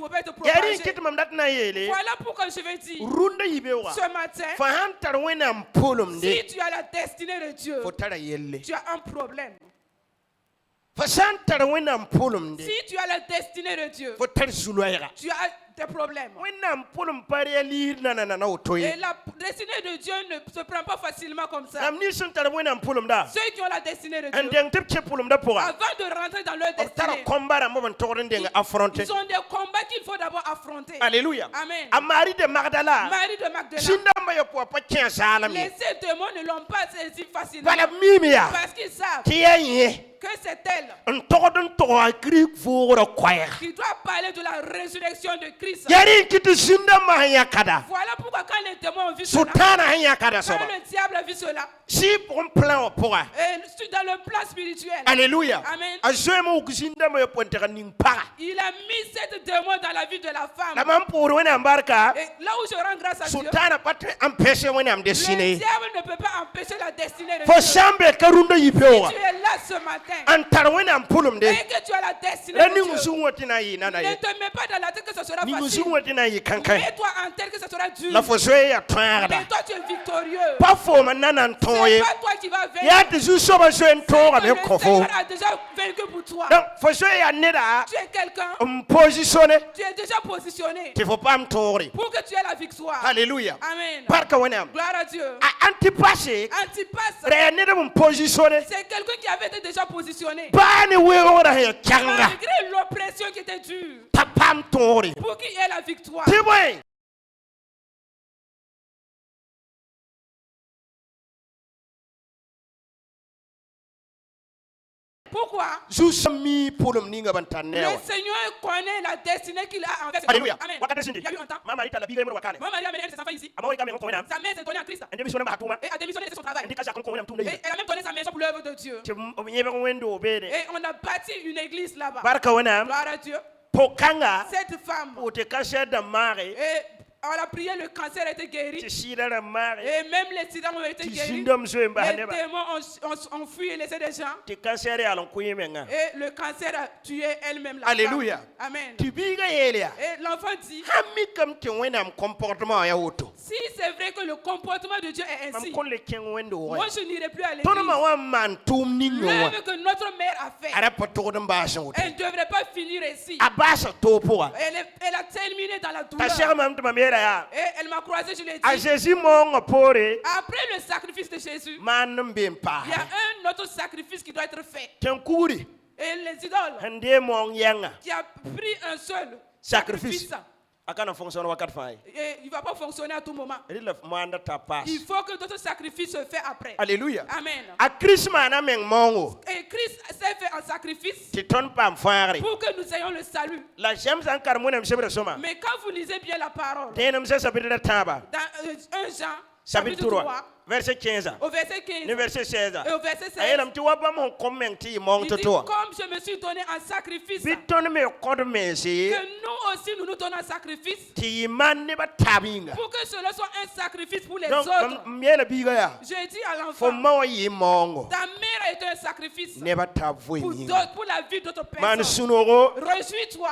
faut pas être propagé. kit mam dat na yele Voilà pourquoi je vais dire runda yibewa ce matin, fa han tar wenam polum de si tu as la destinée de Dieu, fo tara yelle tu as un problème. fa san tar wenam polum de Si tu as la destinée de Dieu, fo tar suluayra tu as des problèmes. wenam polum pare lir na otoye Et la destinée de Dieu ne se prend pas facilement comme ça. am ni sun tar wenam polum da Ceux qui ont la destinée de en Dieu, deng tep che polum da poa avant de rentrer dans leur tara destinée, kombara mo ban togren de affronter ils ont des combats qu'il faut d'abord affronter. alléluia Amen. amari de magdala Marie de Magdala, sinda mayo po pa chen salami les sept démons ne l'ont pas saisi facilement bala mimia parce qu'ils savent kiyenye que c'est elle en togodon to agri furo choir qui doit parler de la résurrection de Christ. yari kitu sinda mahanya kada Voilà pourquoi quand les démons ont vu cela, sultana hanya kada quand soba le diable a vu cela, si pour un plan pour et dans le plan spirituel, alléluia Amen. azwemo kusinda mo ponte kaning para il a mis sept démons dans la vie de la femme. la mam pour wena embarka Et là où je rends grâce à Dieu, sultana pas empêcher wena am le destiné diable ne peut pas empêcher la destinée de fo Dieu. sambe karunda yipewa Tu es là ce matin antar wena am pulum de et que tu as la destinée la de ni Dieu. musungo tina yi nana Ne ye te mets pas dans la tête que ce sera ni facile. musungo tina yi kankan Mets-toi en tête que ce sera dur. la fo zoe ya twara Mais toi tu es victorieux. pas fo manana C'est ntoye pas toi qui vas ya vaincre. de zu soba zo ntora Le me kofo Seigneur a déjà vaincu pour toi. donc fo zoe ya neda Tu es quelqu'un, positionné tu es déjà positionné il faut pas me tourner pour que tu aies la victoire. alléluia Amen. barka wena am Gloire à Dieu. antipase Antipas, re neda mon positionné c'est quelqu'un qui avait été déjà positionné. bani weora he changa Malgré l'oppression qui était dure, tapam tori pour qu'il ait la victoire. tiboy Pourquoi? zusami polum ninga Le bantanewa Seigneur connaît la destinée qu'il a envers ses alléluia enfants. Amen. wakati sindi Il y a eu un temps, mama ita la biga mo wakale moi, Marie a mené ses enfants ici. amoi kama ngoko wena Sa mère s'est donnée à Christ ende bisona mahatuma et a démissionné de son travail. ndika shaka ngoko wena mtumda Et yi elle a même donné sa maison pour l'œuvre de Dieu. nyebe wendo obede Et on a bâti une église là-bas. barka wena Gloire à Dieu. pokang Cette femme, o te kasha da mare et on a prié, le cancer a été guéri. ti shira da mare Et même les sida ont été ti guéris. sindom zo Les mba neba démons ont fui et laissé des gens. ti kasere alon kuyemenga Et le cancer a tué elle-même la Alléluia. femme. Amen. ti biga yelia Et l'enfant dit, hammi kam ti wena am comportement ya woto si c'est vrai que le comportement de Dieu est mam ainsi, kolle ken wendo moi wa je n'irai plus à tono l'église. ma wa man tum ningo wa L'œuvre que notre mère a fait, ara poto dum baasha woto elle ne devrait pas finir ici. abasa topo wa Elle a terminé dans la ta douleur. shaka mam tuma mera ya Et elle m'a croisé, je l'ai a dit. jésus mo pore Après le sacrifice de Jésus, manum bem pa il y a un autre sacrifice qui doit être fait. ken kuri Et les idoles hande mo yanga qui a pris un seul Sacrifice. sacrifice, akana fonction wakat fay et il ne va pas fonctionner à tout moment. ri la manda ta passe Il faut que d'autres sacrifices se fassent après. alléluia Amen. a christmas na meng mongo Et Christ s'est fait un sacrifice ti ton pam faare pour que nous ayons le salut. la jam san kar mo nem sebre soma Mais quand vous lisez bien la parole, tenam se sabira taba dans 1 Jean, chapitre chapitre 3 3, verset 15 au verset 15 ni verset 16 et au verset 16, ayelam ti waba mon comment ti mong il to dit, to comme je me suis donné un sacrifice, que biton me kod me si nous aussi nous nous donnons un sacrifice, ti man ne ba tabinga pour que cela soit un sacrifice pour les donc autres. miela biga ya J'ai dit à fo l'enfant, mo yi mongo ta mère a été un sacrifice ne ba tab pour, ni d'autres, pour la vie d'autres man personnes. sunoro Réjouis-toi.